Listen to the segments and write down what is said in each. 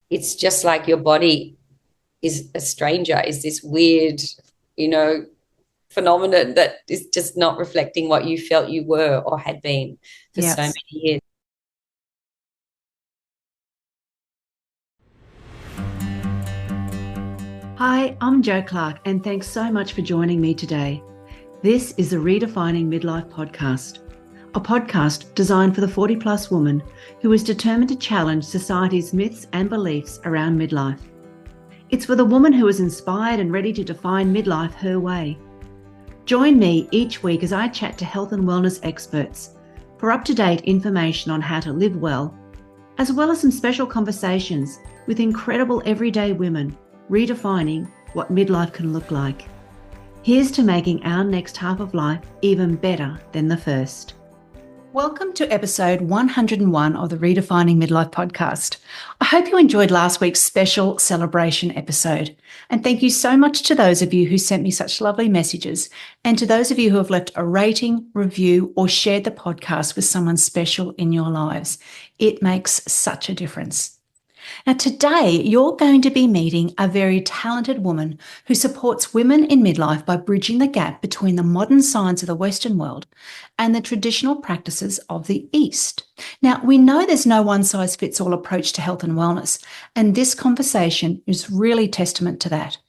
it's just like your body is a stranger, is this weird, you know, phenomenon that is just not reflecting what you felt you were or had been for so Yes. many years. Hi, I'm Jo Clark, and thanks so much for joining me today. This is the Redefining Midlife podcast, a podcast designed for the 40 plus woman who is determined to challenge society's myths and beliefs around midlife. It's for the woman who is inspired and ready to define midlife her way. Join me each week as I chat to health and wellness experts for up-to-date information on how to live well as some special conversations with incredible everyday women redefining what midlife can look like. Here's to making our next half of life even better than the first. Welcome to episode 101 of the Redefining Midlife podcast. I hope you enjoyed last week's special celebration episode. And thank you so much to those of you who sent me such lovely messages, and to those of you who have left a rating, review, or shared the podcast with someone special in your lives. It makes such a difference. Now, today you're going to be meeting a very talented woman who supports women in midlife by bridging the gap between the modern science of the Western world and the traditional practices of the East. Now, we know there's no one-size-fits-all approach to health and wellness, and this conversation is really testament to that.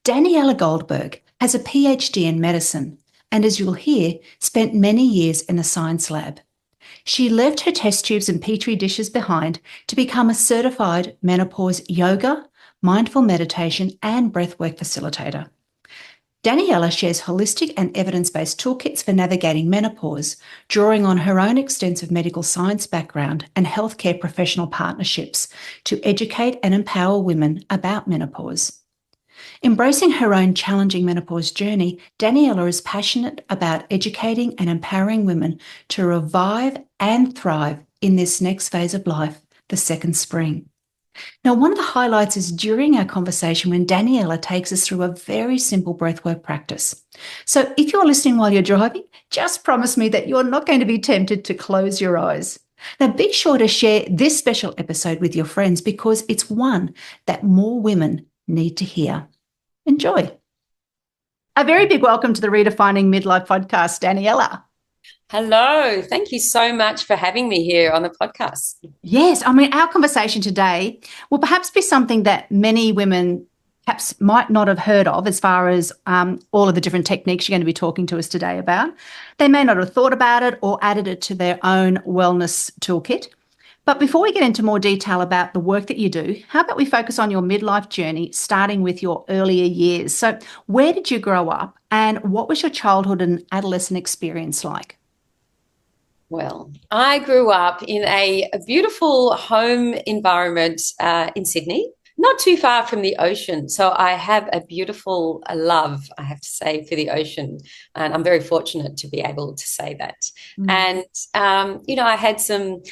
Daniella Goldberg has a PhD in medicine and, as you'll hear, spent many years in a science lab. She left her test tubes and petri dishes behind to become a certified menopause yoga, mindful meditation, and breathwork facilitator. Daniella shares holistic and evidence-based toolkits for navigating menopause, drawing on her own extensive medical science background and healthcare professional partnerships to educate and empower women about menopause. Embracing her own challenging menopause journey, Daniella is passionate about educating and empowering women to revive and thrive in this next phase of life, the second spring. Now, one of the highlights is during our conversation when Daniella takes us through a very simple breathwork practice. So if you're listening while you're driving, just promise me that you're not going to be tempted to close your eyes. Now, be sure to share this special episode with your friends because it's one that more women need to hear. Enjoy. A very big welcome to the Redefining Midlife podcast, Daniella. Hello. Thank you so much for having me here on the podcast. Yes, I mean, our conversation today will perhaps be something that many women perhaps might not have heard of as far as all of the different techniques you're going to be talking to us today about. They may not have thought about it or added it to their own wellness toolkit. But before we get into more detail about the work that you do, how about we focus on your midlife journey, starting with your earlier years? So where did you grow up and what was your childhood and adolescent experience like? Well, I grew up in a beautiful home environment in Sydney, not too far from the ocean. So I have a beautiful love, I have to say, for the ocean. And I'm very fortunate to be able to say that. And, I had some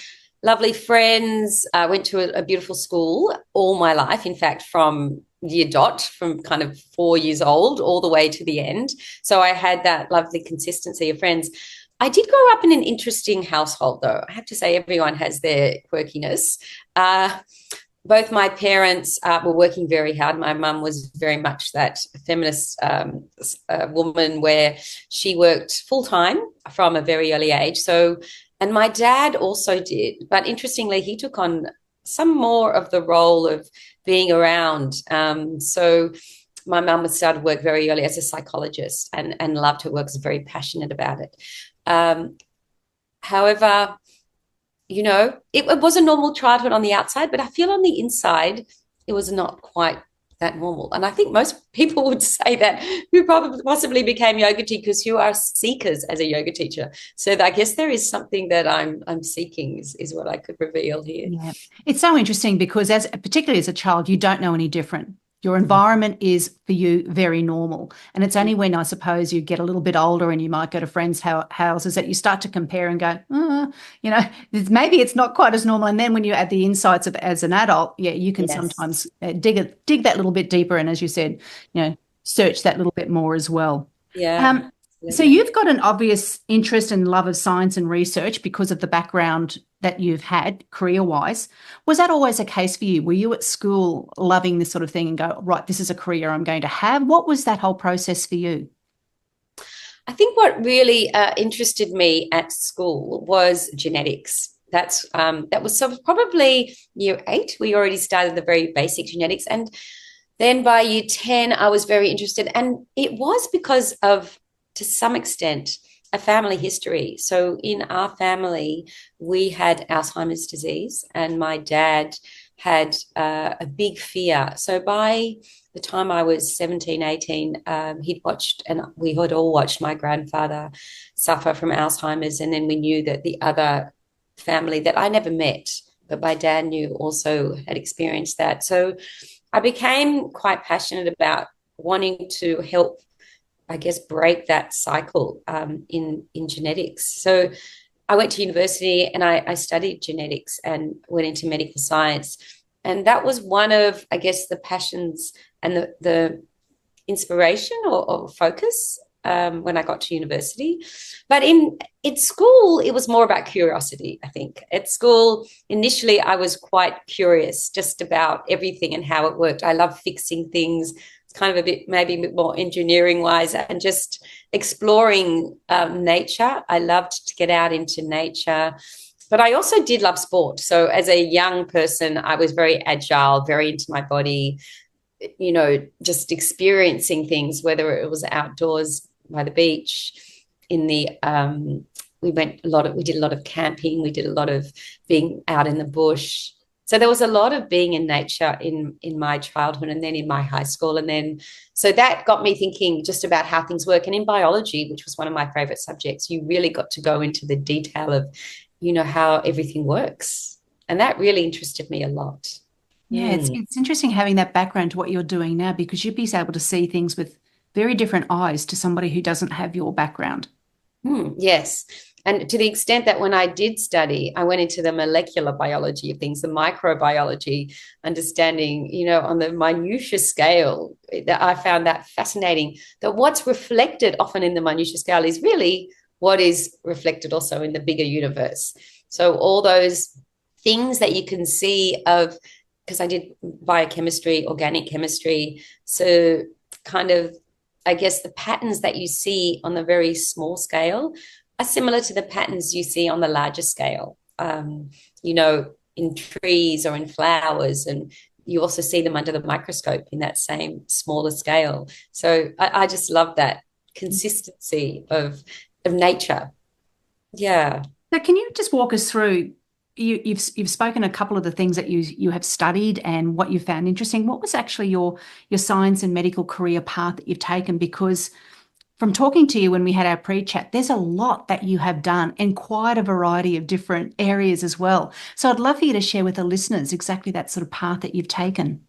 lovely friends. I went to a beautiful school all my life, in fact, from year dot, from kind of 4 years old all the way to the end. So I had that lovely consistency of friends. I did grow up in an interesting household, though. I have to say everyone has their quirkiness. Both my parents were working very hard. My mum was very much that feminist woman where she worked full-time from a very early age. So, and my dad also did. But interestingly, he took on some more of the role of being around. So my mum started work very early as a psychologist and loved her work, was very passionate about it. However, it was a normal childhood on the outside, but I feel on the inside, it was not quite that normal. And I think most people would say that who probably possibly became yoga teachers who are seekers as a yoga teacher. So I guess there is something that I'm seeking is what I could reveal here. Yeah, it's so interesting because particularly as a child, you don't know any different. Your environment is for you very normal. And it's only when I suppose you get a little bit older and you might go to friends' houses that you start to compare and go, maybe it's not quite as normal. And then when you add the insights of as an adult, you can sometimes dig that little bit deeper. And as you said, search that little bit more as well. Yeah. So you've got an obvious interest and love of science and research because of the background that you've had career-wise. Was that always a case for you? Were you at school loving this sort of thing and go, right, this is a career I'm going to have? What was that whole process for you? I think what really interested me at school was genetics. That was sort of probably year 8. We already started the very basic genetics, and then by year 10, I was very interested, and it was because of, to some extent, a family history. So in our family, we had Alzheimer's disease, and my dad had a big fear. So by the time I was 17, 18, he'd watched, and we had all watched my grandfather suffer from Alzheimer's. And then we knew that the other family that I never met, but my dad knew, also had experienced that. So I became quite passionate about wanting to help, I guess, break that cycle in genetics. So I went to university and I studied genetics and went into medical science. And that was one of, I guess, the passions and the inspiration or focus when I got to university. But in school, it was more about curiosity, I think. At school, initially, I was quite curious just about everything and how it worked. I love fixing things. It's kind of maybe a bit more engineering wise, and just exploring nature. I loved to get out into nature. But I also did love sport. So as a young person, I was very agile, very into my body, just experiencing things, whether it was outdoors by the beach, in the we did a lot of camping, we did a lot of being out in the bush. So there was a lot of being in nature in my childhood, and then in my high school. And then so that got me thinking just about how things work. And in biology, which was one of my favorite subjects, you really got to go into the detail of how everything works. And that really interested me a lot. Yeah, it's interesting having that background to what you're doing now, because you'd be able to see things with very different eyes to somebody who doesn't have your background. Yes. And to the extent that when I did study, I went into the molecular biology of things, the microbiology, understanding, on the minutiae scale. That I found that fascinating, that what's reflected often in the minutiae scale is really what is reflected also in the bigger universe. So all those things that you can see of, because I did biochemistry, organic chemistry, so kind of, I guess, the patterns that you see on the very small scale are similar to the patterns you see on the larger scale, in trees or in flowers. And you also see them under the microscope in that same smaller scale. So I just love that consistency of nature. Yeah. So can you just walk us through, you've spoken a couple of the things that you have studied and what you found interesting. What was actually your science and medical career path that you've taken? Because from talking to you when we had our pre-chat, there's a lot that you have done in quite a variety of different areas as well. So I'd love for you to share with the listeners exactly that sort of path that you've taken.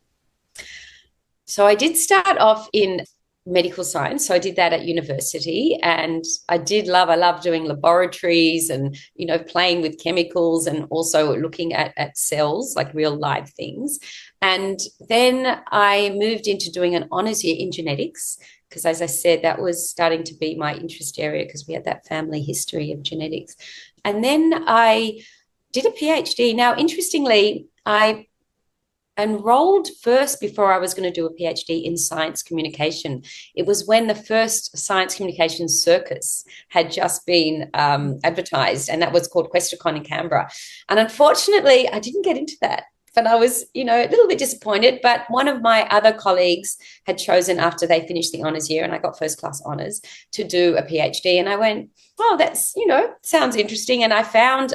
So I did start off in medical science. So I did that at university, and I love doing laboratories and, playing with chemicals, and also looking at cells, like real live things. And then I moved into doing an honors year in genetics, because as I said, that was starting to be my interest area, because we had that family history of genetics. And then I did a PhD. Now, interestingly, I enrolled first before I was going to do a PhD in science communication. It was when the first science communication circus had just been advertised, and that was called QuestaCon in Canberra. And unfortunately, I didn't get into that. But I was, a little bit disappointed. But one of my other colleagues had chosen, after they finished the honours year, and I got first class honours, to do a PhD. And I went, oh, that's, sounds interesting. And I found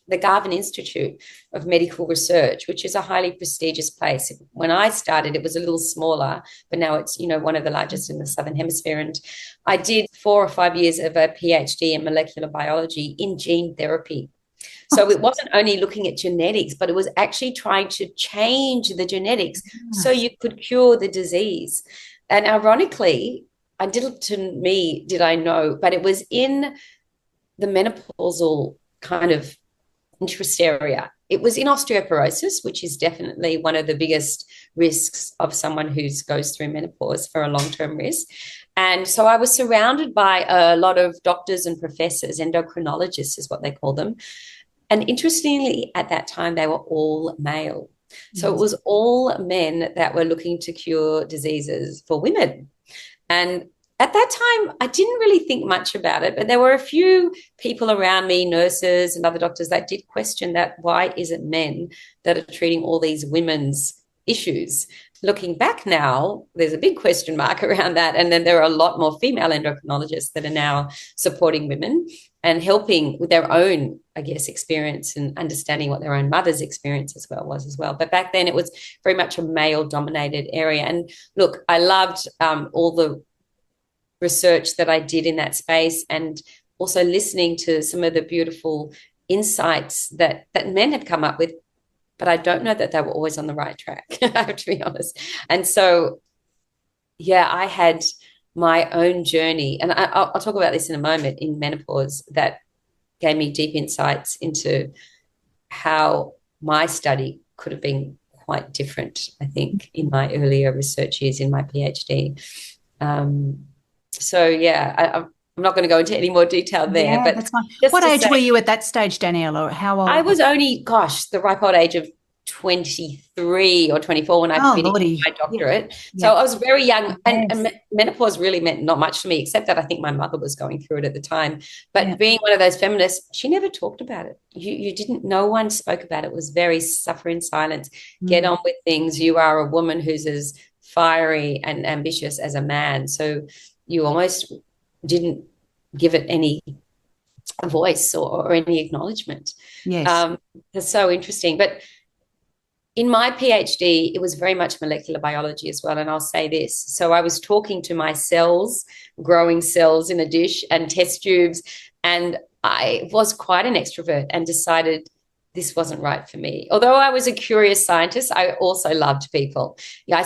the Garvin Institute of Medical Research, which is a highly prestigious place. When I started, it was a little smaller, but now it's, one of the largest in the Southern Hemisphere. And I did 4 or 5 years of a PhD in molecular biology in gene therapy. So it wasn't only looking at genetics, but it was actually trying to change the genetics so you could cure the disease. And ironically, did I know, but it was in the menopausal kind of interest area. It was in osteoporosis, which is definitely one of the biggest risks of someone who goes through menopause, for a long-term risk. And so I was surrounded by a lot of doctors and professors, endocrinologists is what they call them. And interestingly, at that time, they were all male. So it Yes. was all men that were looking to cure diseases for women. And at that time, I didn't really think much about it, but there were a few people around me, nurses and other doctors, that did question that why is it men that are treating all these women's issues? Looking back now, there's a big question mark around that. And then there are a lot more female endocrinologists that are now supporting women and helping with their own, I guess, experience and understanding what their own mother's experience as well was as well. But back then it was very much a male dominated area. And look, I loved all the research that I did in that space, and also listening to some of the beautiful insights that men had come up with, but I don't know that they were always on the right track, I have to be honest. And so, yeah, I had my own journey, and I'll talk about this in a moment, in menopause, that gave me deep insights into how my study could have been quite different, I think, in my earlier research years in my PhD. So yeah, I'm not going to go into any more detail there, Yeah, but that's fine. just What to age say, were you at that stage, Danielle, or how I old? was only, gosh, the ripe old age of 23 or 24 when I Oh, finished Lordy. my Yeah. doctorate. So Yeah. I was very young, and Yes. menopause really meant not much to me, except that I think my mother was going through it at the time. Yeah. But being one of those feminists, she never talked about it. You didn't, no one spoke about it. It was very suffer in silence, get Mm. on with things. You are a woman who's as fiery and ambitious as a man. So you almost didn't give it any voice or any acknowledgement. Yes. Um, it's so interesting. But in my PhD, it was very much molecular biology as well. And I'll say this. So I was talking to my cells, growing cells in a dish and test tubes. And I was quite an extrovert and decided this wasn't right for me. Although I was a curious scientist, I also loved people. Yeah,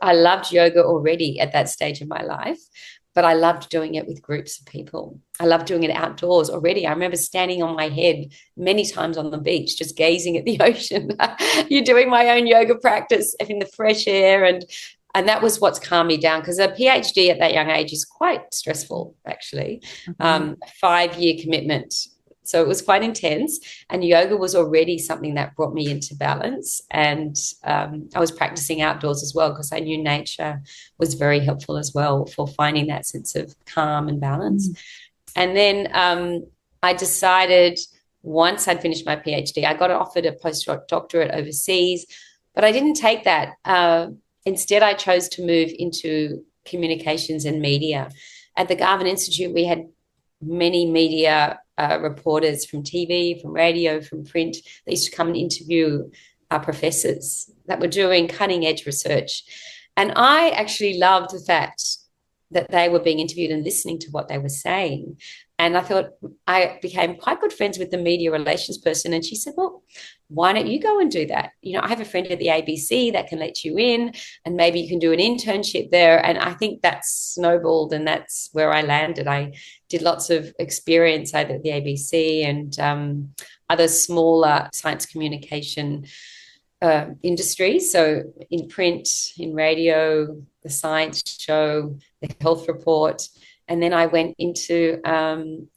I loved yoga already at that stage of my life, but I loved doing it with groups of people. I loved doing it outdoors already. I remember standing on my head many times on the beach, just gazing at the ocean. You're doing my own yoga practice in the fresh air, and that was what's calmed me down, because a PhD at that young age is quite stressful, actually. Okay. 5-year commitment. So it was quite intense, and yoga was already something that brought me into balance. And I was practicing outdoors as well, because I knew nature was very helpful as well for finding that sense of calm and balance. Mm. And then I decided, once I'd finished my PhD, I got offered a postdoctorate overseas, but I didn't take that. Instead, I chose to move into communications and media. At the Garvin Institute, we had many media reporters from TV, from radio, from print. They used to come and interview our professors that were doing cutting edge research. And I actually loved the fact that they were being interviewed and listening to what they were saying. And I thought, I became quite good friends with the media relations person. And she said, well, why don't you go and do that? You know, I have a friend at the ABC that can let you in, and maybe you can do an internship there. And I think that's snowballed, and that's where I landed. I did lots of experience either at the ABC and other smaller science communication industries. So in print, in radio, the science show, the health report. And then I went into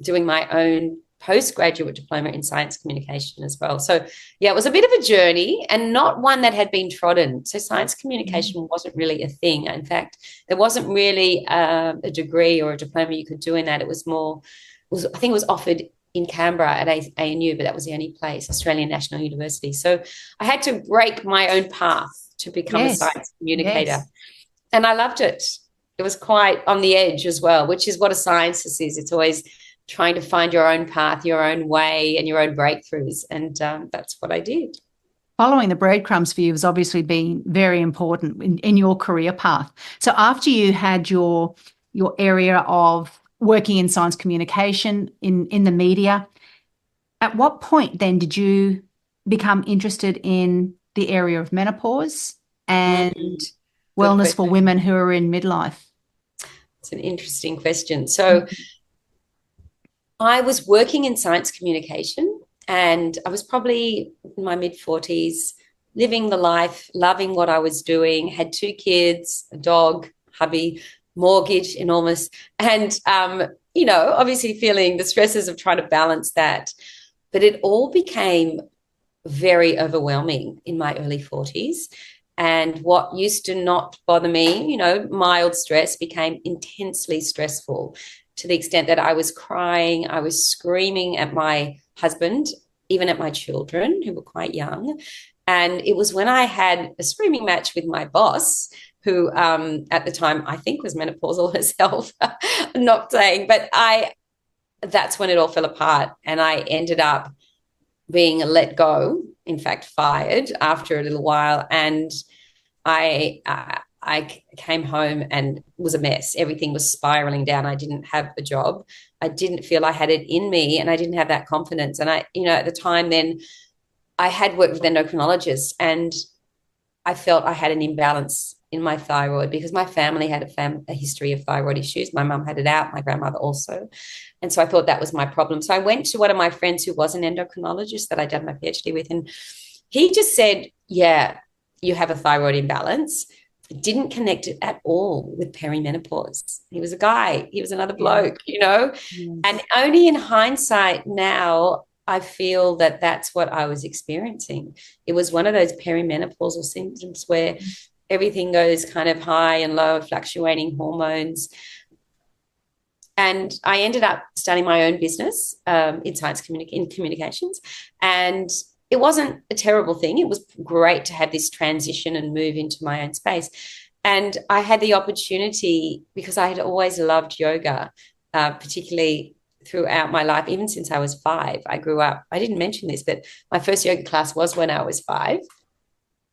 doing my own postgraduate diploma in science communication as well. So yeah, it was a bit of a journey, and not one that had been trodden. So science communication wasn't really a thing. In fact, there wasn't really a degree or a diploma you could do in that. It was more, I think it was offered in Canberra at ANU, but that was the only place, Australian National University. So I had to break my own path to become a Yes. science communicator. Yes. And I loved it. It was quite on the edge as well, which is what a scientist is. It's always trying to find your own path, your own way, and your own breakthroughs. And that's what I did. Following the breadcrumbs for you has obviously been very important in your career path. So after you had your area of working in science communication in the media, at what point then did you become interested in the area of menopause and Good wellness for question. women who are in midlife? It's an interesting question. So I was working in science communication, and I was probably in my mid-40s, living the life, loving what I was doing, had 2 kids, a dog, hubby, mortgage, enormous, and obviously feeling the stresses of trying to balance that. But it all became very overwhelming in my early 40s. And what used to not bother me, mild stress, became intensely stressful to the extent that I was crying, I was screaming at my husband, even at my children who were quite young. And it was when I had a screaming match with my boss, who at the time I think was menopausal herself. I'm not saying, but that's when it all fell apart. And I ended up being let go, in fact, fired after a little while. And I came home and it was a mess. Everything was spiraling down. I didn't have a job. I didn't feel I had it in me, and I didn't have that confidence. And at the time then, I had worked with endocrinologists, and I felt I had an imbalance in my thyroid because my family had a history of thyroid issues. My mum had it out, my grandmother also. And so I thought that was my problem. So I went to one of my friends who was an endocrinologist that I did my PhD with, and he just said, yeah, you have a thyroid imbalance. Didn't connect it at all with perimenopause. He was a guy, he was another bloke, Yes. and only in hindsight now, I feel that that's what I was experiencing. It was one of those perimenopausal symptoms where everything goes kind of high and low, fluctuating hormones. And I ended up starting my own business in in communications. And it wasn't a terrible thing. It was great to have this transition and move into my own space. And I had the opportunity because I had always loved yoga, particularly throughout my life, even since I was 5. I grew up, I didn't mention this, but my first yoga class was when I was 5.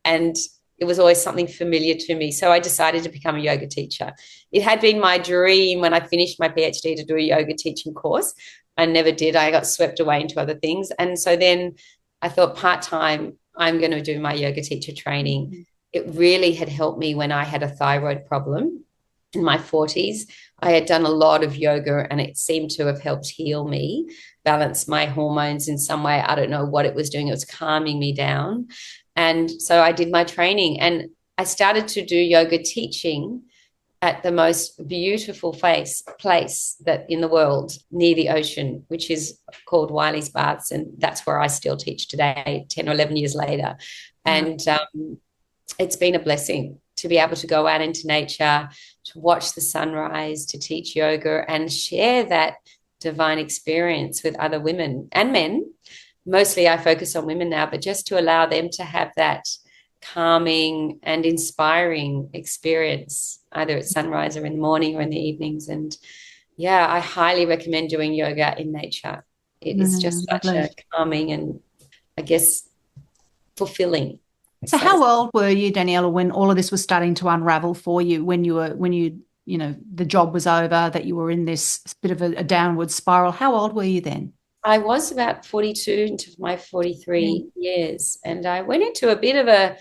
And it was always something familiar to me. So I decided to become a yoga teacher. It had been my dream when I finished my PhD to do a yoga teaching course. I never did. I got swept away into other things. And so then I thought part-time, I'm going to do my yoga teacher training. It really had helped me when I had a thyroid problem in my 40s. I had done a lot of yoga and it seemed to have helped heal me, balance my hormones in some way. I don't know what it was doing. It was calming me down. And so I did my training and I started to do yoga teaching at the most beautiful place that in the world near the ocean, which is called Wiley's Baths. And that's where I still teach today, 10 or 11 years later. And it's been a blessing to be able to go out into nature, to watch the sunrise, to teach yoga and share that divine experience with other women and men. Mostly I focus on women now, but just to allow them to have that calming and inspiring experience, either at sunrise or in the morning or in the evenings. And yeah, I highly recommend doing yoga in nature. It is just such a calming and I guess fulfilling. So how old were you, Daniella, when all of this was starting to unravel for you, when the job was over, that you were in this bit of a downward spiral? How old were you then? I was about 42 into my 43 years, and I went into a bit of a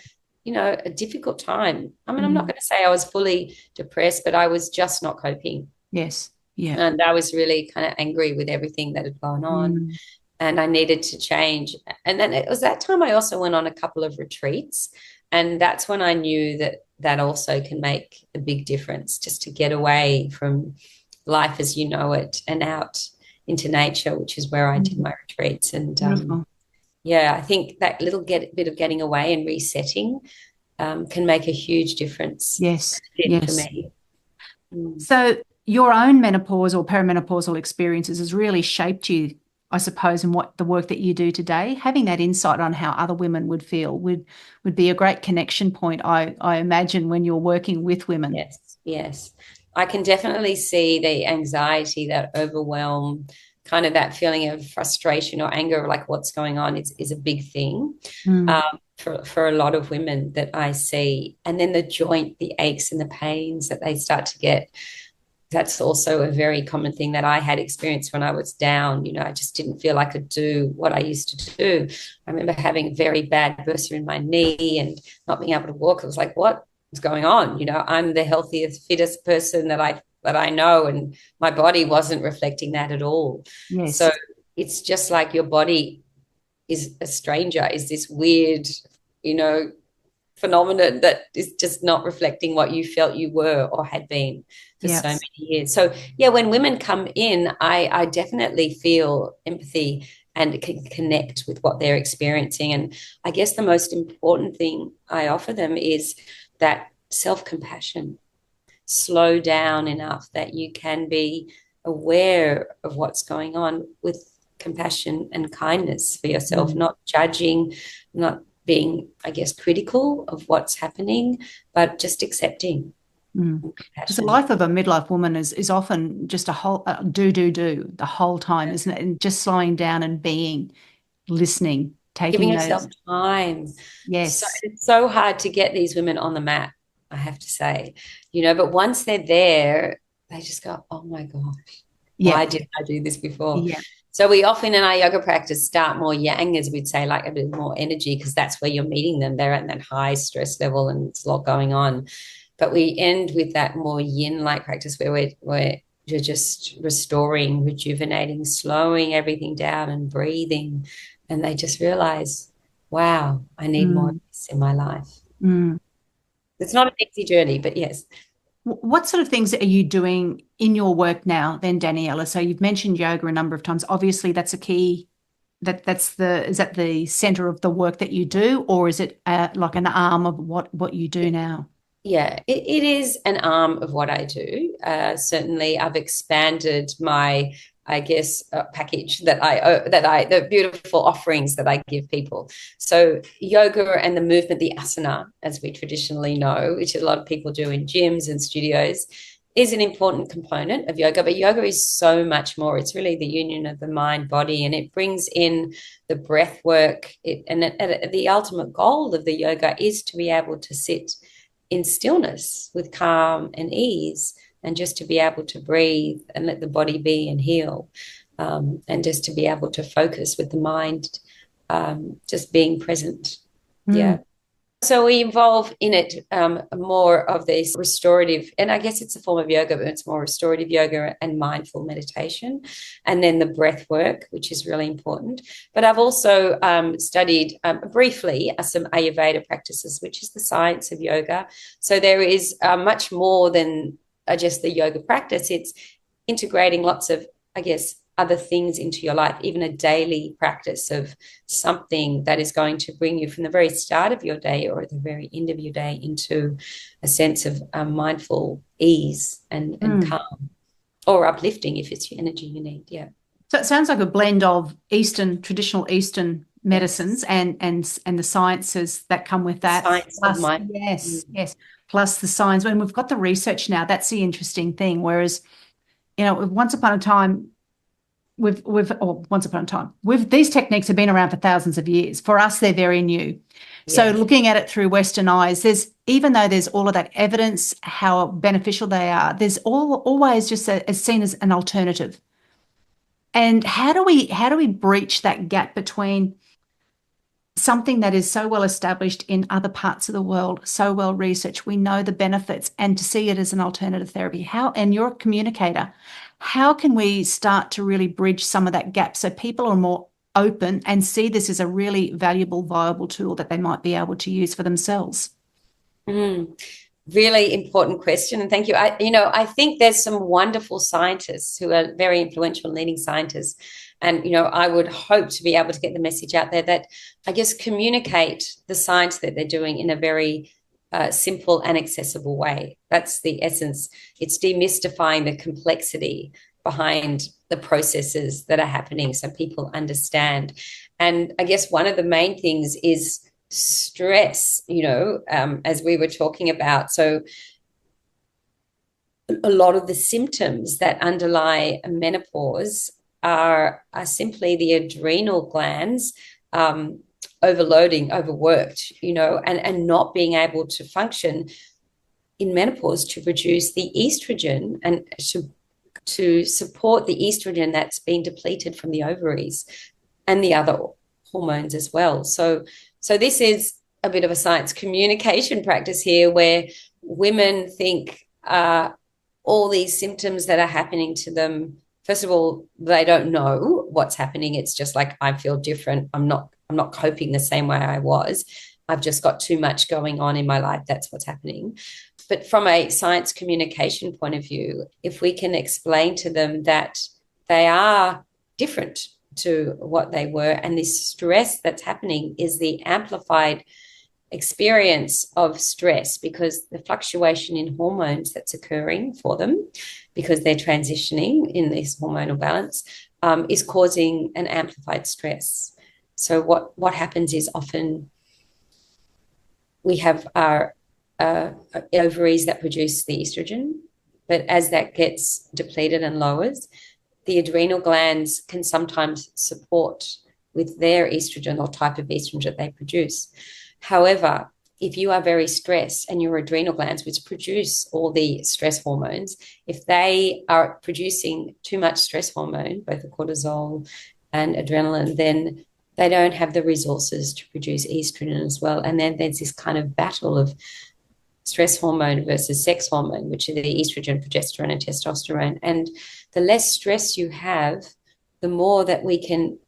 difficult time. I mean, I'm not going to say I was fully depressed, but I was just not coping. Yes. Yeah. And I was really kind of angry with everything that had gone on, and I needed to change. And then it was that time I also went on a couple of retreats, and that's when I knew that also can make a big difference, just to get away from life as you know it and out into nature, which is where I did my retreats. And I think that little bit of getting away and resetting can make a huge difference. Yes. For me. So your own menopause or perimenopausal experiences has really shaped you, I suppose, in what the work that you do today. Having that insight on how other women would feel would be a great connection point, I imagine, when you're working with women. Yes. I can definitely see the anxiety, that overwhelm, kind of that feeling of frustration or anger, like what's going on is a big thing for a lot of women that I see. And then the aches and the pains that they start to get. That's also a very common thing that I had experienced when I was down. I just didn't feel I could do what I used to do. I remember having very bad bursa in my knee and not being able to walk. I was like, what? What's going on? I'm the healthiest, fittest person that I know, and my body wasn't reflecting that at all. Yes. So it's just like your body is a stranger, is this weird, phenomenon that is just not reflecting what you felt you were or had been for so Yes. many years. So yeah, when women come in, I definitely feel empathy and can connect with what they're experiencing. And I guess the most important thing I offer them is that self-compassion. Slow down enough that you can be aware of what's going on with compassion and kindness for yourself, Mm. not judging, not being, I guess, critical of what's happening, but just accepting Because the compassion, life of a midlife woman is often just a whole do the whole time, isn't it? And just slowing down and being, listening, giving taking yourself those. time. So Yes. it's so hard to get these women on the mat, I have to say, but once they're there, they just go, oh my God, why Yeah. didn't I do this before? Yeah. So we often in our yoga practice start more yang, as we'd say, like a bit more energy, because that's where you're meeting them. They're at that high stress level and it's a lot going on. But we end with that more yin-like practice where you're just restoring, rejuvenating, slowing everything down and breathing. And they just realize, wow, I need more of Mm, this in my life. mm. It's not an easy journey, but yes. What sort of things are you doing in your work now, then, Daniella? So you've mentioned yoga a number of times. Obviously, that's a key. Is that the center of the work that you do, or is it like an arm of what you do now? Yeah, it is an arm of what I do. Certainly, I've expanded my, I guess, package the beautiful offerings that I give people. So yoga and the movement, the asana, as we traditionally know, which a lot of people do in gyms and studios, is an important component of yoga. But yoga is so much more. It's really the union of the mind, body, and it brings in the breath work. The ultimate goal of the yoga is to be able to sit in stillness with calm and ease, and just to be able to breathe and let the body be and heal, and just to be able to focus with the mind, just being present. Mm, Yeah. So we involve in it more of this restorative, and I guess it's a form of yoga, but it's more restorative yoga and mindful meditation, and then the breath work, which is really important. But I've also studied briefly some Ayurveda practices, which is the science of yoga. So there is much more than just the yoga practice. It's integrating lots of, I guess, other things into your life, even a daily practice of something that is going to bring you from the very start of your day or at the very end of your day into a sense of mindful ease and mm. calm, or uplifting if it's your energy you need. Yeah. So it sounds like a blend of traditional Eastern medicines Yes. and the sciences that come with that. Science of Plus, mind. yes, Mm. yes. Plus the science. When we've got the research now, that's the interesting thing. Whereas, once upon a time, once upon a time, these techniques have been around for thousands of years. For us, they're very new. So Yes. looking at it through Western eyes, even though there's all of that evidence how beneficial they are, there's always just as seen as an alternative. And how do we breach that gap between something that is so well established in other parts of the world, so well researched, we know the benefits, and to see it as an alternative therapy? And you're a communicator, how can we start to really bridge some of that gap so people are more open and see this as a really valuable, viable tool that they might be able to use for themselves? Mm. Really important question, and thank you. I think there's some wonderful scientists who are very influential, leading scientists, and I would hope to be able to get the message out there that I guess communicate the science that they're doing in a very simple and accessible way. That's the essence. It's demystifying the complexity behind the processes that are happening, so people understand. And I guess one of the main things is stress, as we were talking about. So a lot of the symptoms that underlie menopause are simply the adrenal glands overloading, overworked, and not being able to function in menopause to produce the estrogen and to support the estrogen that's been depleted from the ovaries and the other hormones as well. So this is a bit of a science communication practice here, where women think all these symptoms that are happening to them, first of all, they don't know what's happening. It's just like, I feel different. I'm not coping the same way I was. I've just got too much going on in my life. That's what's happening. But from a science communication point of view, if we can explain to them that they are different to what they were, and this stress that's happening is the amplified experience of stress, because the fluctuation in hormones that's occurring for them because they're transitioning in this hormonal balance is causing an amplified stress. So what happens is often we have our ovaries that produce the estrogen, but as that gets depleted and lowers, the adrenal glands can sometimes support with their estrogen or type of estrogen that they produce. However, if you are very stressed and your adrenal glands, which produce all the stress hormones, if they are producing too much stress hormone, both the cortisol and adrenaline, then they don't have the resources to produce estrogen as well. And then there's this kind of battle of stress hormone versus sex hormone, which are the estrogen, progesterone, and testosterone. And the less stress you have, the more that we can,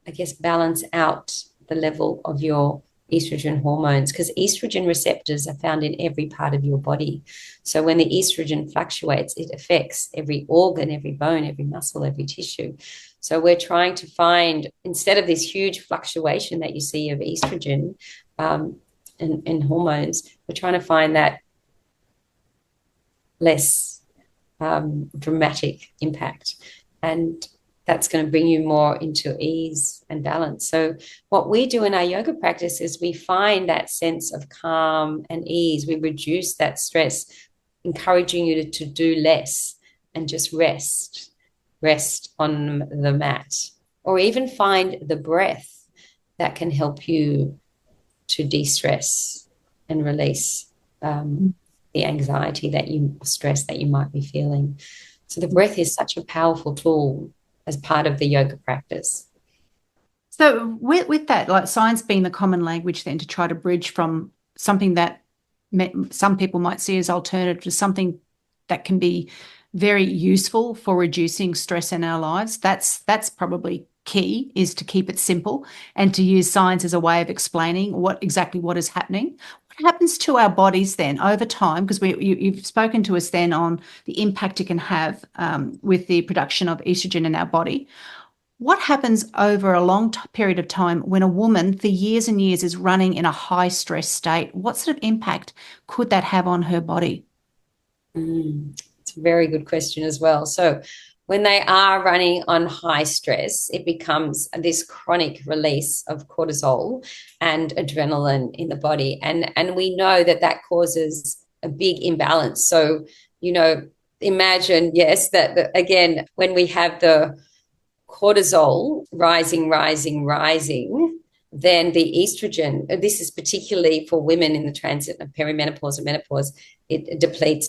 I guess, balance out the level of your estrogen hormones, because estrogen receptors are found in every part of your body. So when the estrogen fluctuates, it affects every organ, every bone, every muscle, every tissue. So we're trying to find, instead of this huge fluctuation that you see of estrogen and hormones, we're trying to find that less dramatic impact. And that's going to bring you more into ease and balance. So what we do in our yoga practice is we find that sense of calm and ease. We reduce that stress, encouraging you to do less and just rest on the mat, or even find the breath that can help you to de-stress and release the anxiety stress that you might be feeling. So the breath is such a powerful tool as part of the yoga practice. So with that, like science being the common language then to try to bridge from something that some people might see as alternative to something that can be very useful for reducing stress in our lives, that's probably key, is to keep it simple and to use science as a way of explaining what is happening. What happens to our bodies then over time? Because you've spoken to us then on the impact it can have with the production of estrogen in our body. What happens over a long period of time when a woman for years and years is running in a high stress state? What sort of impact could that have on her body? It's a very good question as well. So when they are running on high stress, it becomes this chronic release of cortisol and adrenaline in the body. And we know that causes a big imbalance. So, imagine, yes, that again, when we have the cortisol rising, then the estrogen, this is particularly for women in the transit of perimenopause and menopause, it depletes.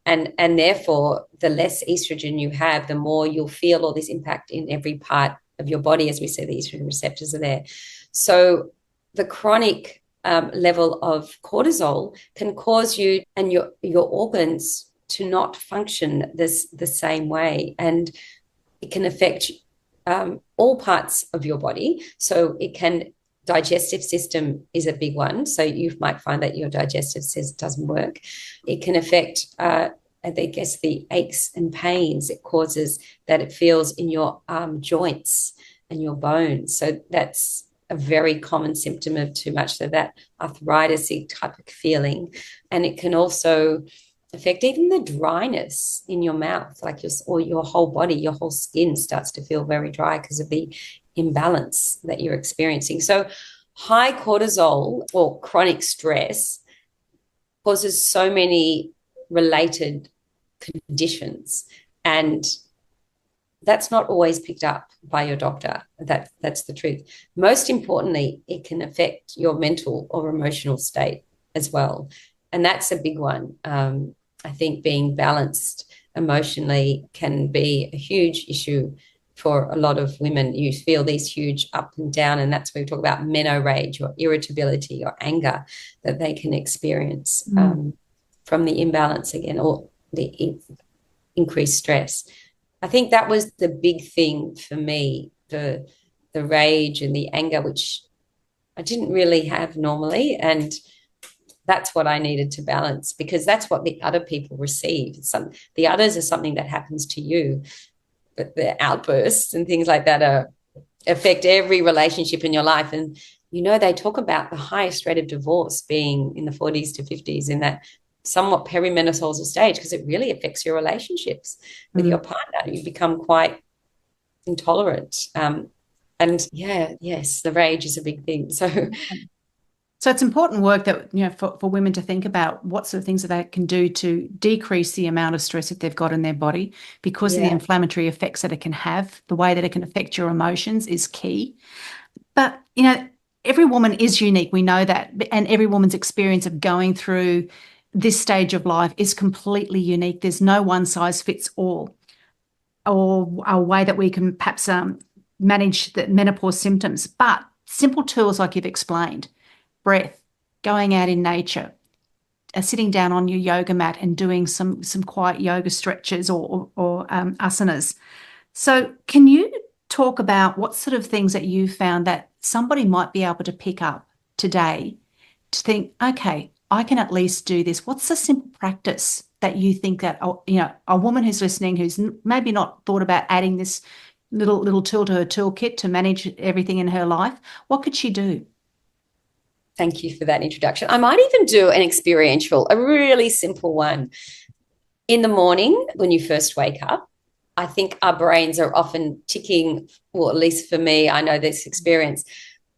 And therefore, the less estrogen you have, the more you'll feel all this impact in every part of your body. As we say, the estrogen receptors are there. So the chronic level of cortisol can cause you and your organs to not function the same way. And it can affect all parts of your body. So digestive system is a big one. So you might find that your digestive system doesn't work. It can affect, I guess, the aches and pains it causes that it feels in your joints and your bones. So that's a very common symptom of too much. So that arthritis-y type of feeling. And it can also affect even the dryness in your mouth, like your whole body, your whole skin starts to feel very dry because of the imbalance that you're experiencing. So high cortisol or chronic stress causes so many related conditions, and that's not always picked up by your doctor. That's the truth. Most importantly, it can affect your mental or emotional state as well, and that's a big one. I think being balanced emotionally can be a huge issue for a lot of women. You feel these huge up and down, and that's where we talk about menorage or irritability or anger that they can experience from the imbalance again, or the increased stress. I think that was the big thing for me, the rage and the anger, which I didn't really have normally. And that's what I needed to balance, because that's what the other people receive. The others are something that happens to you, but the outbursts and things like that affect every relationship in your life. And they talk about the highest rate of divorce being in the 40s to 50s, in that somewhat perimenopausal stage, because it really affects your relationships with your partner. You become quite intolerant. And yes, the rage is a big thing. So it's important work that, for women to think about what sort of things that they can do to decrease the amount of stress that they've got in their body, because of the inflammatory effects that it can have. The way that it can affect your emotions is key. But, every woman is unique. We know that. And every woman's experience of going through this stage of life is completely unique. There's no one size fits all, or a way that we can perhaps manage the menopause symptoms. But simple tools like you've explained, breath, going out in nature, sitting down on your yoga mat and doing some quiet yoga stretches or asanas. So can you talk about what sort of things that you found that somebody might be able to pick up today to think, okay, I can at least do this? What's the simple practice that you think that, a woman who's listening, who's maybe not thought about adding this little tool to her toolkit to manage everything in her life, what could she do? Thank you for that introduction. I might even do an experiential, a really simple one. In the morning, when you first wake up, I think our brains are often ticking, well, at least for me, I know this experience,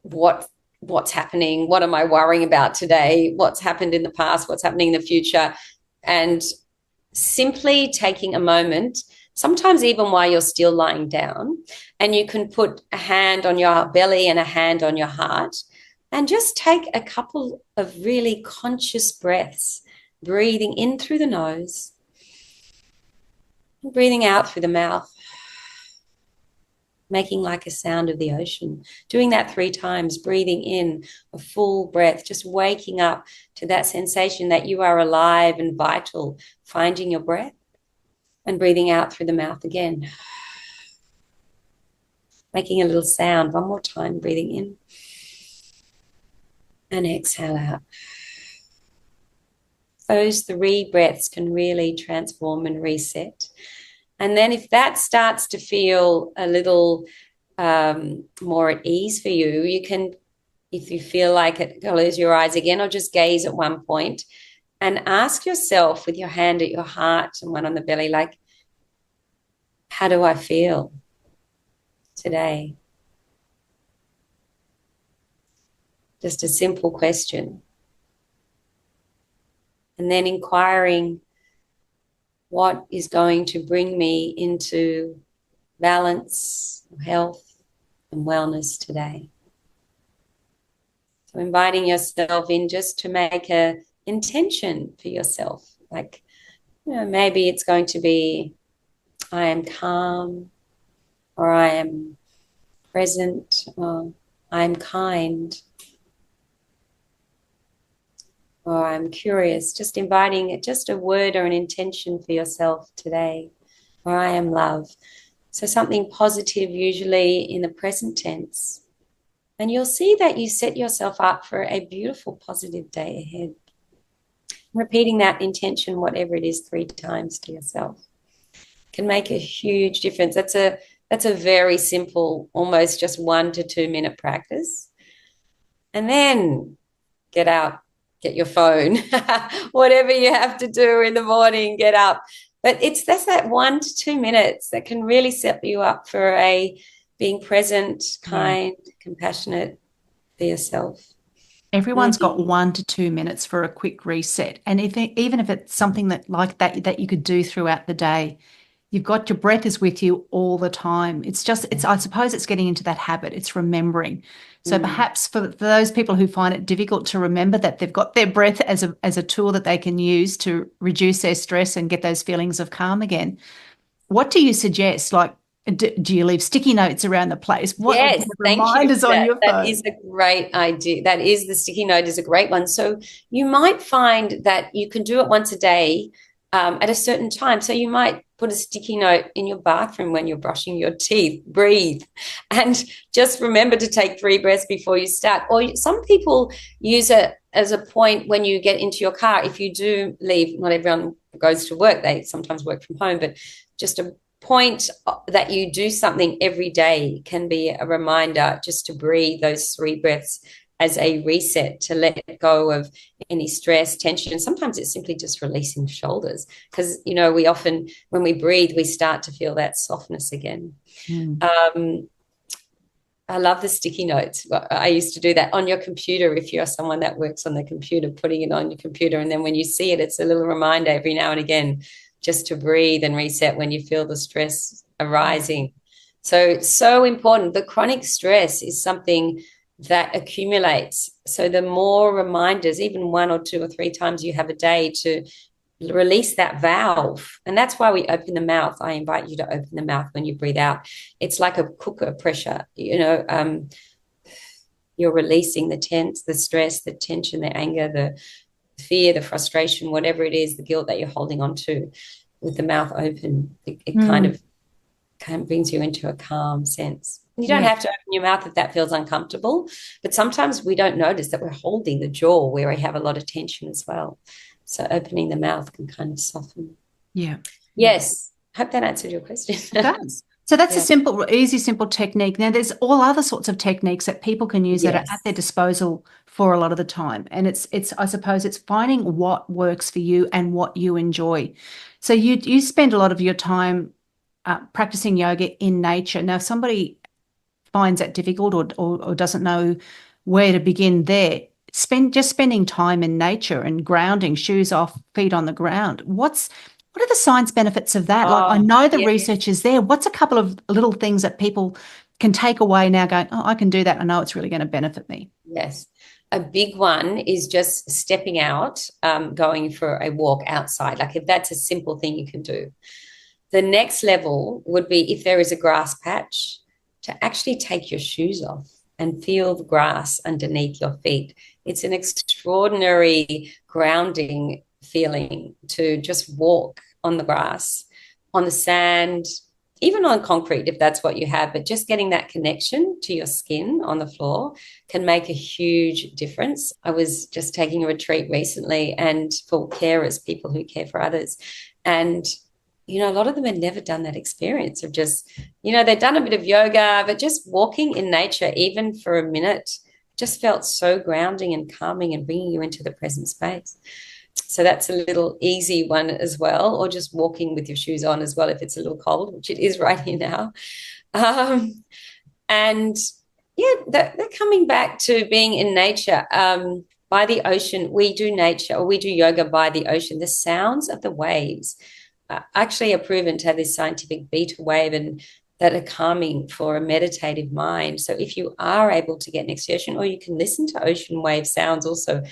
what's happening, what am I worrying about today, what's happened in the past, what's happening in the future. And simply taking a moment, sometimes even while you're still lying down, and you can put a hand on your belly and a hand on your heart, and just take a couple of really conscious breaths, breathing in through the nose, and breathing out through the mouth, making like a sound of the ocean. Doing that 3 times, breathing in a full breath, just waking up to that sensation that you are alive and vital, finding your breath, and breathing out through the mouth again. Making a little sound, one more time, breathing in and exhale out. Those 3 breaths can really transform and reset. And then if that starts to feel a little more at ease for you, you can, if you feel like it, close your eyes again or just gaze at one point and ask yourself, with your hand at your heart and one on the belly, like, how do I feel today? Just a simple question. And then inquiring, what is going to bring me into balance, health, and wellness today? So inviting yourself in just to make an intention for yourself. Like, maybe it's going to be, I am calm, or I am present, or I am kind, or I'm curious. Just inviting it, just a word or an intention for yourself today, or I am love. So something positive, usually in the present tense. And you'll see that you set yourself up for a beautiful, positive day ahead. Repeating that intention, whatever it is, 3 times to yourself, can make a huge difference. That's a very simple, almost just 1 to 2 minute practice. And then get out, get your phone, whatever you have to do in the morning, get up. But that's that 1 to 2 minutes that can really set you up for being present, kind, compassionate for yourself. Everyone's got 1 to 2 minutes for a quick reset. And even if it's something that you could do throughout the day, you've got your breath is with you all the time. I suppose it's getting into that habit. It's remembering. So perhaps for those people who find it difficult to remember that they've got their breath as a tool that they can use to reduce their stress and get those feelings of calm again, what do you suggest? Like, do you leave sticky notes around the place? What Yes, thank you reminders for on that. your phone? That is a great idea. The sticky note is a great one. So you might find that you can do it once a day at a certain time. So you might put a sticky note in your bathroom when you're brushing your teeth. Breathe. And just remember to take 3 breaths before you start. Or some people use it as a point when you get into your car. If you do leave, not everyone goes to work. They sometimes work from home, but just a point that you do something every day can be a reminder just to breathe those 3 breaths as a reset, to let go of any stress, tension. Sometimes it's simply just releasing shoulders, because, we often, when we breathe, we start to feel that softness again. I love the sticky notes. I used to do that on your computer. If you're someone that works on the computer, putting it on your computer, and then when you see it, it's a little reminder every now and again just to breathe and reset when you feel the stress arising. So important. The chronic stress is something that accumulates. So the more reminders, even 1 or 2 or 3 times you have a day, to release that valve. And that's why we open the mouth. I invite you to open the mouth when you breathe out. It's like a cooker pressure. You're releasing the tense, the stress, the tension, the anger, the fear, the frustration, whatever it is, the guilt that you're holding on to. With the mouth open, it kind of brings you into a calm sense. You don't have to open your mouth if that feels uncomfortable, but sometimes we don't notice that we're holding the jaw where we have a lot of tension as well. So opening the mouth can kind of soften. Yeah. Yes. Hope that answered your question. It does. So that's a simple, easy, simple technique. Now, there's all other sorts of techniques that people can use that are at their disposal for a lot of the time. And it's I suppose it's finding what works for you and what you enjoy. So you spend a lot of your time practicing yoga in nature. Now, if somebody finds that difficult or doesn't know where to begin there, spending time in nature and grounding, shoes off, feet on the ground. What are the science benefits of that? Like, I know the research is there. What's a couple of little things that people can take away now going, oh, I can do that. I know it's really going to benefit me. Yes. A big one is just stepping out, going for a walk outside. Like, if that's a simple thing you can do. The next level would be, if there is a grass patch, to actually take your shoes off and feel the grass underneath your feet. It's an extraordinary grounding feeling to just walk on the grass, on the sand, even on concrete, if that's what you have. But just getting that connection to your skin on the floor can make a huge difference. I was just taking a retreat recently, and for carers, people who care for others. And a lot of them had never done that experience of just, they'd done a bit of yoga, but just walking in nature, even for a minute, just felt so grounding and calming and bringing you into the present space. So that's a little easy one as well, or just walking with your shoes on as well if it's a little cold, which it is right here now. And they're coming back to being in nature. By the ocean, we do yoga by the ocean. The sounds of the waves actually are proven to have this scientific beta wave and that are calming for a meditative mind. So if you are able to get next to the ocean, or you can listen to ocean wave sounds also,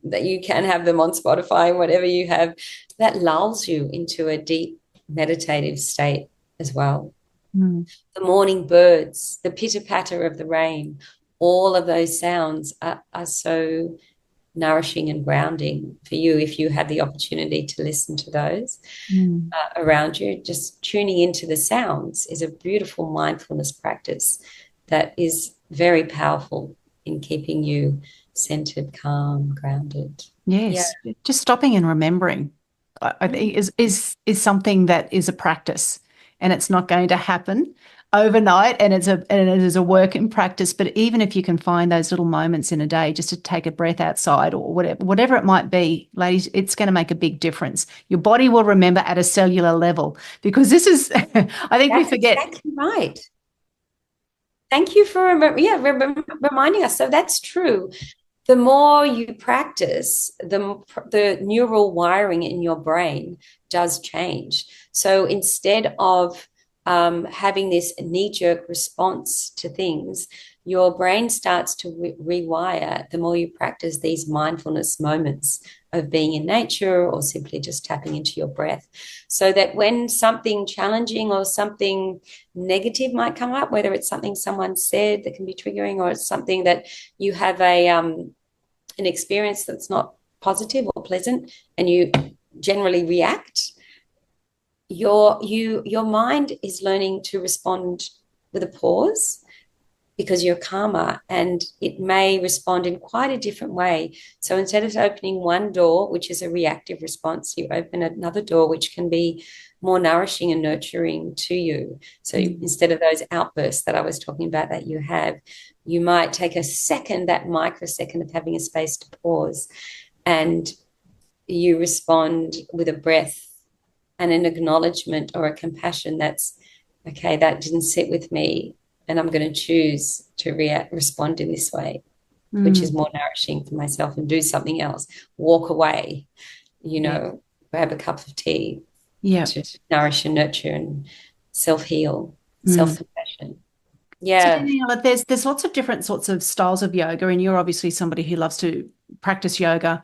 that you can have them on Spotify and whatever you have, that lulls you into a deep meditative state as well. The morning birds, the pitter-patter of the rain, all of those sounds are so nourishing and grounding for you if you have the opportunity to listen to those around you. Just tuning into the sounds is a beautiful mindfulness practice that is very powerful in keeping you centered, calm, grounded. Yes. Yeah. Just stopping and remembering, I think is something that is a practice, and it's not going to happen overnight, and it is a work in practice. But even if you can find those little moments in a day just to take a breath outside or whatever it might be, ladies, it's going to make a big difference. Your body will remember at a cellular level, because this is, I think we forget. Exactly right. Thank you for reminding us. So that's true. The more you practice, the neural wiring in your brain does change. So instead of having this knee-jerk response to things, your brain starts to rewire the more you practice these mindfulness moments of being in nature, or simply just tapping into your breath, so that when something challenging or something negative might come up, whether it's something someone said that can be triggering, or it's something that you have an experience that's not positive or pleasant, and you generally react, your mind is learning to respond with a pause because you're calmer, and it may respond in quite a different way. So instead of opening one door, which is a reactive response, you open another door, which can be more nourishing and nurturing to you. So instead of those outbursts that I was talking about that you have, you might take a second, that microsecond of having a space to pause, and you respond with a breath and an acknowledgement or a compassion that's, okay, that didn't sit with me, and I'm going to choose to respond in this way, which is more nourishing for myself, and do something else, walk away, grab a cup of tea to nourish and nurture and self-heal, self-compassion. So Yeah. Daniella, there's lots of different sorts of styles of yoga, and you're obviously somebody who loves to practice yoga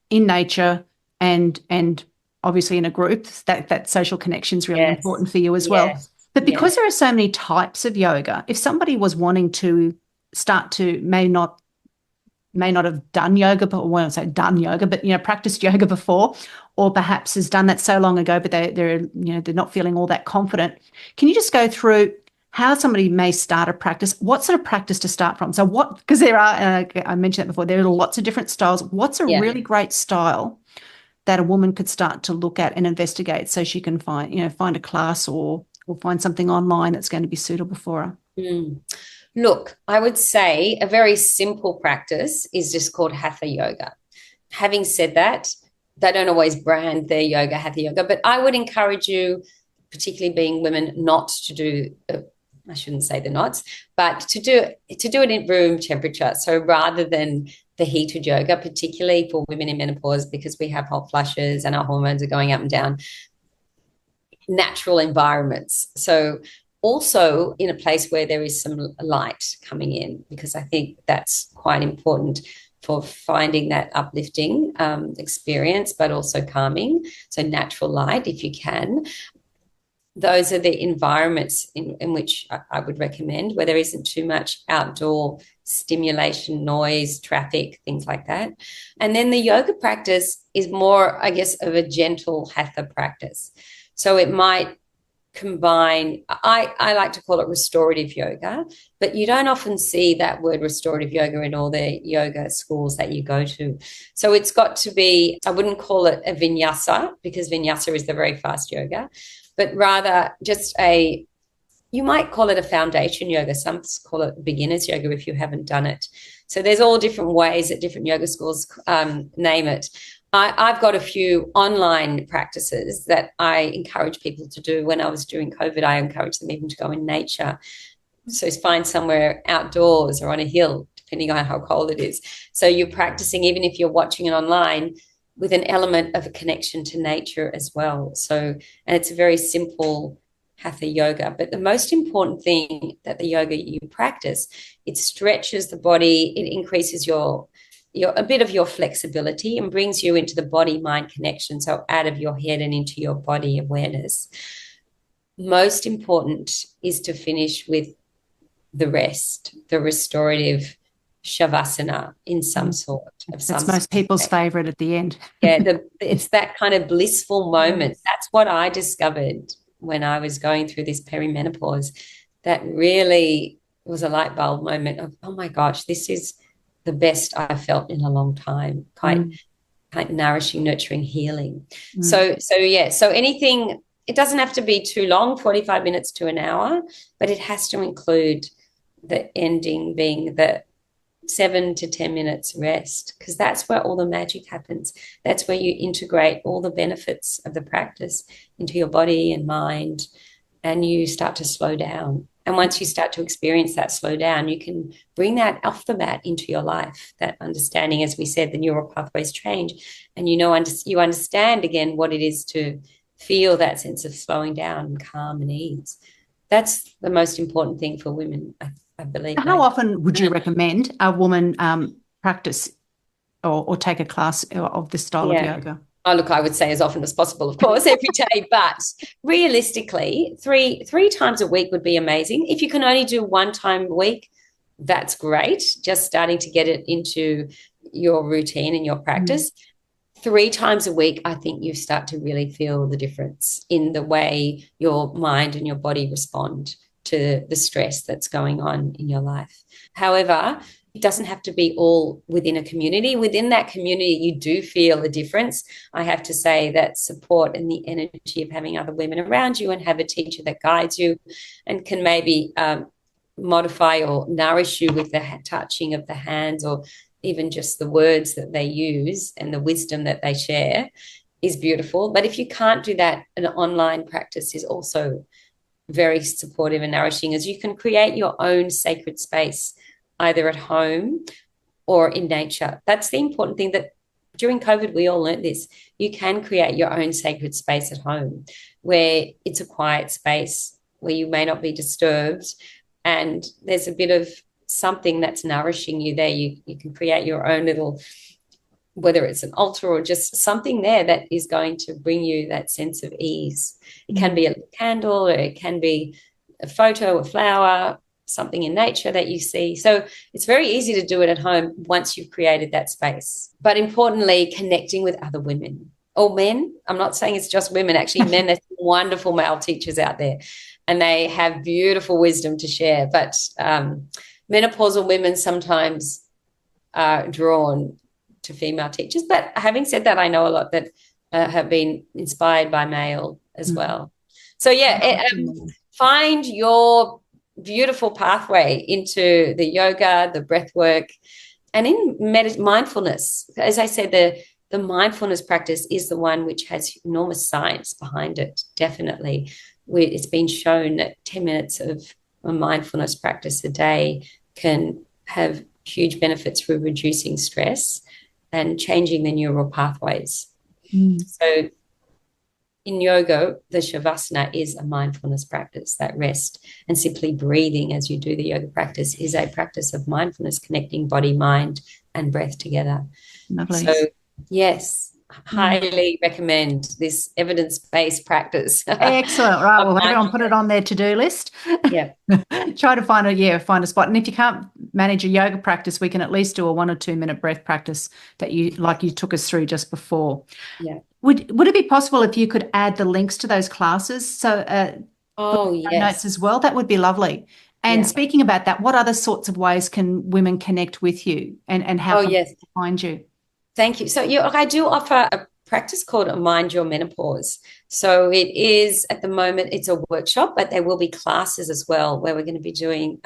in nature and obviously in a group. That social connection is really important for you as well. But because there are so many types of yoga, if somebody was wanting to start to may not have done yoga, but I won't say done yoga, but practiced yoga before, or perhaps has done that so long ago, but they're not feeling all that confident. Can you just go through how somebody may start a practice? What sort of practice to start from? So because there are, I mentioned that before, there are lots of different styles. What's a really great style that a woman could start to look at and investigate, so she can find a class or find something online that's going to be suitable for her? Look, I would say a very simple practice is just called hatha yoga. Having said that, they don't always brand their yoga hatha yoga, but I would encourage you, particularly being women, not to do, I shouldn't say the knots, but to do it in room temperature. So rather than the heated yoga, particularly for women in menopause, because we have hot flushes and our hormones are going up and down, natural environments. So also in a place where there is some light coming in, because I think that's quite important for finding that uplifting experience, but also calming. So natural light, if you can. Those are the environments in which I would recommend, where there isn't too much outdoor stimulation, noise, traffic, things like that. And then the yoga practice is more, I guess, of a gentle hatha practice. So it might combine, I like to call it restorative yoga, but you don't often see that word restorative yoga in all the yoga schools that you go to. So it's got to be, I wouldn't call it a vinyasa, because vinyasa is the very fast yoga, but rather just you might call it a foundation yoga. Some call it beginner's yoga if you haven't done it. So there's all different ways that different yoga schools name it. I've got a few online practices that I encourage people to do. When I was doing COVID, I encouraged them even to go in nature. So find somewhere outdoors or on a hill, depending on how cold it is. So you're practicing, even if you're watching it online, with an element of a connection to nature as well. So, and it's a very simple hatha yoga. But the most important thing that the yoga you practice, it stretches the body, it increases a bit of your flexibility and brings you into the body-mind connection, so out of your head and into your body awareness. Most important is to finish with the rest, the restorative shavasana in some sort. That's most people's favorite at the end. It's that kind of blissful moment. That's what I discovered when I was going through this perimenopause. That really was a light bulb moment of, oh my gosh, this is the best I've felt in a long time. Quite nourishing, nurturing, healing. So anything, it doesn't have to be too long, 45 minutes to an hour, but it has to include the ending being the 7 to 10 minutes rest, because that's where all the magic happens. That's where you integrate all the benefits of the practice into your body and mind, and you start to slow down. And once you start to experience that slow down, you can bring that off the mat into your life, that understanding, as we said, the neural pathways change, and you understand again what it is to feel that sense of slowing down and calm and ease. That's the most important thing for women, I believe. How often would you recommend a woman practice or take a class of this style of yoga? Oh, look, I would say as often as possible, of course, every day. But realistically, three times a week would be amazing. If you can only do one time a week, that's great. Just starting to get it into your routine and your practice. 3 times a week, I think you start to really feel the difference in the way your mind and your body respond to the stress that's going on in your life. However, it doesn't have to be all within a community. Within that community, you do feel a difference. I have to say that support and the energy of having other women around you and have a teacher that guides you and can maybe modify or nourish you with the touching of the hands, or even just the words that they use and the wisdom that they share, is beautiful. But if you can't do that, an online practice is also very supportive and nourishing, as you can create your own sacred space either at home or in nature. That's the important thing, that during COVID, we all learned this. You can create your own sacred space at home where it's a quiet space where you may not be disturbed, and there's a bit of something that's nourishing you there. You can create your own little, whether it's an altar or just something there that is going to bring you that sense of ease. It can be a candle, or it can be a photo, a flower, something in nature that you see. So it's very easy to do it at home once you've created that space. But importantly, connecting with other women or men. I'm not saying it's just women, actually men. There's wonderful male teachers out there and they have beautiful wisdom to share. But menopausal women sometimes are drawn to female teachers. But having said that, I know a lot that have been inspired by male as well. So find your beautiful pathway into the yoga, the breath work, and in mindfulness. As I said, the mindfulness practice is the one which has enormous science behind it, definitely. It's been shown that 10 minutes of a mindfulness practice a day can have huge benefits for reducing stress and changing the neural pathways. So in yoga, the shavasana is a mindfulness practice, that rest, and simply breathing as you do the yoga practice is a practice of mindfulness, connecting body, mind, and breath together. Lovely. So, yes, highly recommend this evidence-based practice. Excellent. Right. Well, everyone put it on their to-do list. Yeah. Try to find a spot. And if you can't manage a yoga practice, we can at least do a 1 or 2 minute breath practice that you took us through just before. Yeah. Would it be possible if you could add the links to those classes? So notes as well. That would be lovely. And speaking about that, what other sorts of ways can women connect with you, and how can they find you? Thank you. So I do offer a practice called Mind Your Menopause. So it is, at the moment, it's a workshop, but there will be classes as well where we're going to be doing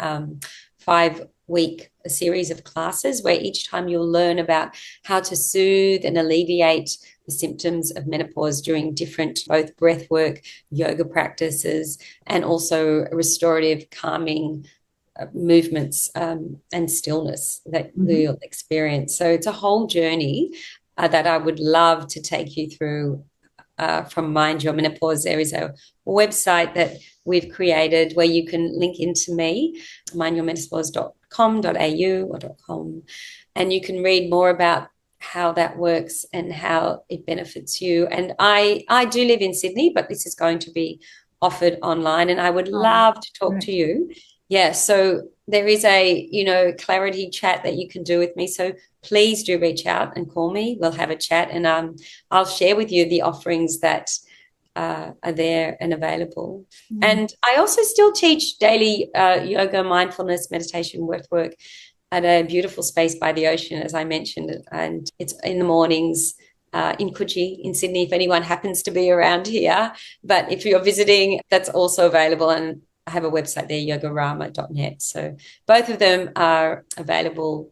5-week a series of classes where each time you'll learn about how to soothe and alleviate the symptoms of menopause during different both breath work, yoga practices, and also restorative calming movements and stillness that we'll experience. So it's a whole journey that I would love to take you through from Mind Your Menopause. There is a website that we've created where you can link into me, mindyourmenopause.com.au or .com, and you can read more about how that works and how it benefits you. And I do live in Sydney, but this is going to be offered online, and I would love to talk to you. Yeah, so there is a, clarity chat that you can do with me. So please do reach out and call me. We'll have a chat, and I'll share with you the offerings that are there and available. And I also still teach daily yoga, mindfulness, meditation, breath work at a beautiful space by the ocean, as I mentioned. And it's in the mornings in Coogee in Sydney, if anyone happens to be around here. But if you're visiting, that's also available. And I have a website there, yogarama.net. So both of them are available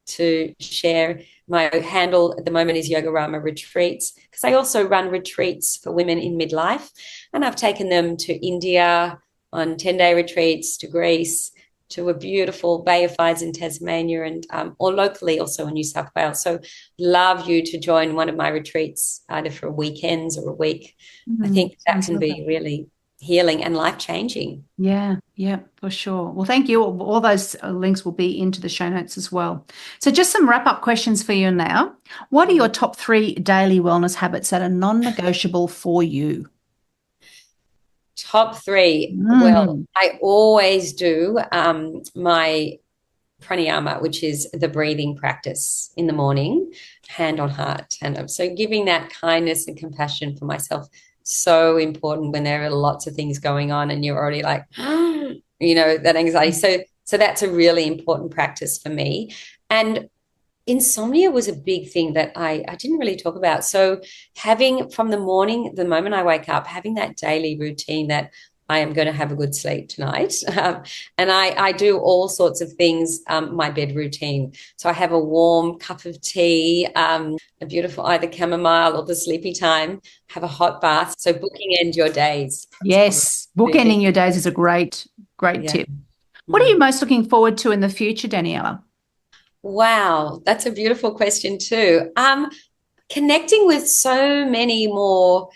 to share. My handle at the moment is Yogarama Retreats, because I also run retreats for women in midlife. And I've taken them to India on 10-day retreats, to Greece, to a beautiful Bay of Fides in Tasmania, and or locally also in New South Wales. So love you to join one of my retreats, either for weekends or a week. I think that can be really healing and life-changing. Yeah, for sure. Well, thank you. All those links will be into the show notes as well. So just some wrap-up questions for you now. What are your top 3 daily wellness habits that are non-negotiable for you? Top 3. Well, I always do my pranayama, which is the breathing practice in the morning. hand on heart. And so giving that kindness and compassion for myself, so important when there are lots of things going on and you're already like, that anxiety. So that's a really important practice for me. And insomnia was a big thing that I didn't really talk about. So having from the morning, the moment I wake up, having that daily routine that I am going to have a good sleep tonight. And I do all sorts of things, my bed routine. So I have a warm cup of tea, a beautiful either chamomile or the sleepy time, have a hot bath. So booking end your days. Yes, bookending your days is a great Yeah. tip. What are you most looking forward to in the future, Daniella? Wow, that's a beautiful question too. Connecting with so many more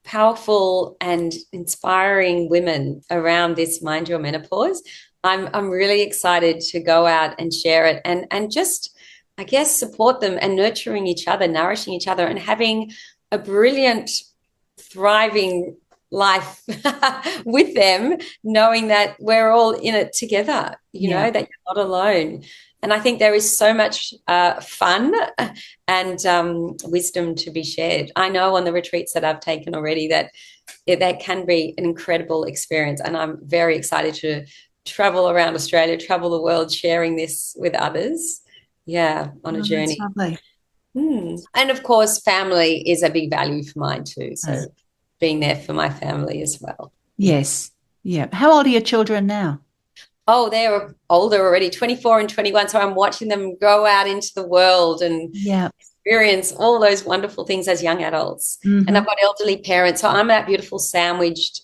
powerful and inspiring women around this Mind Your Menopause. I'm really excited to go out and share it and just, I guess, support them and nurturing each other, nourishing each other, and having a brilliant, thriving life with them, knowing that we're all in it together, that you're not alone. And I think there is so much fun and wisdom to be shared. I know on the retreats that I've taken already that can be an incredible experience. And I'm very excited to travel around Australia, travel the world, sharing this with others. Yeah, on a journey. That's lovely. And of course, family is a big value for mine too. So being there for my family as well. Yes. Yeah. How old are your children now? Oh, they're older already, 24 and 21. So I'm watching them go out into the world and experience all those wonderful things as young adults. Mm-hmm. And I've got elderly parents. So I'm that beautiful sandwiched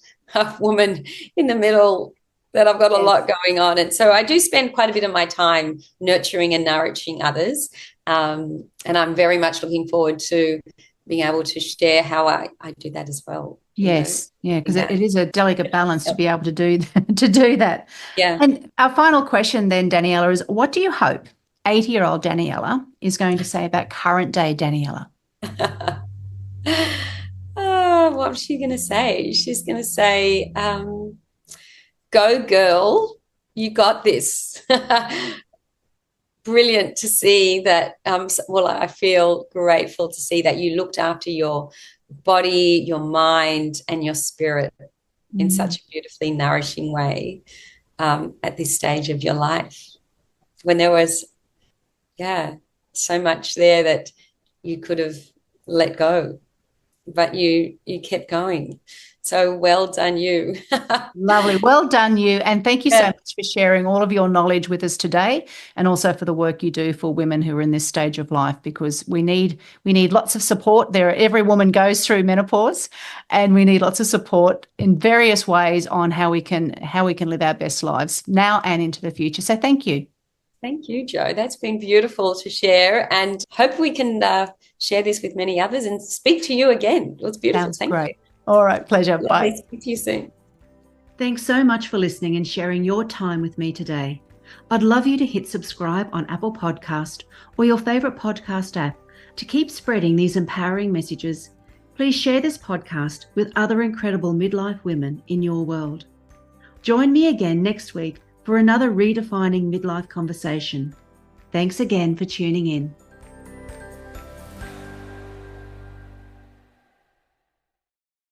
woman in the middle that I've got a lot going on. And so I do spend quite a bit of my time nurturing and nourishing others. And I'm very much looking forward to being able to share how I do that as well. Yes. Yeah, because it is a delicate balance to be able to do that. Yeah. And our final question then, Daniella, is what do you hope 80-year-old Daniella is going to say about current day Daniella? What's she going to say? She's going to say, go girl, you got this. Brilliant to see that. I feel grateful to see that you looked after your body, your mind, and your spirit in such a beautifully nourishing way at this stage of your life. When there was, so much there that you could have let go, but you kept going. So well done you. Lovely. Well done you. And thank you so much for sharing all of your knowledge with us today, and also for the work you do for women who are in this stage of life, because we need lots of support. Every woman goes through menopause, and we need lots of support in various ways on how we can live our best lives now and into the future. So thank you. Thank you, Jo. That's been beautiful to share, and hope we can share this with many others and speak to you again. It was beautiful. Sounds great. All right, pleasure. Bye. Speak to you soon. Thanks so much for listening and sharing your time with me today. I'd love you to hit subscribe on Apple Podcast or your favorite podcast app to keep spreading these empowering messages. Please share this podcast with other incredible midlife women in your world. Join me again next week for another redefining midlife conversation. Thanks again for tuning in.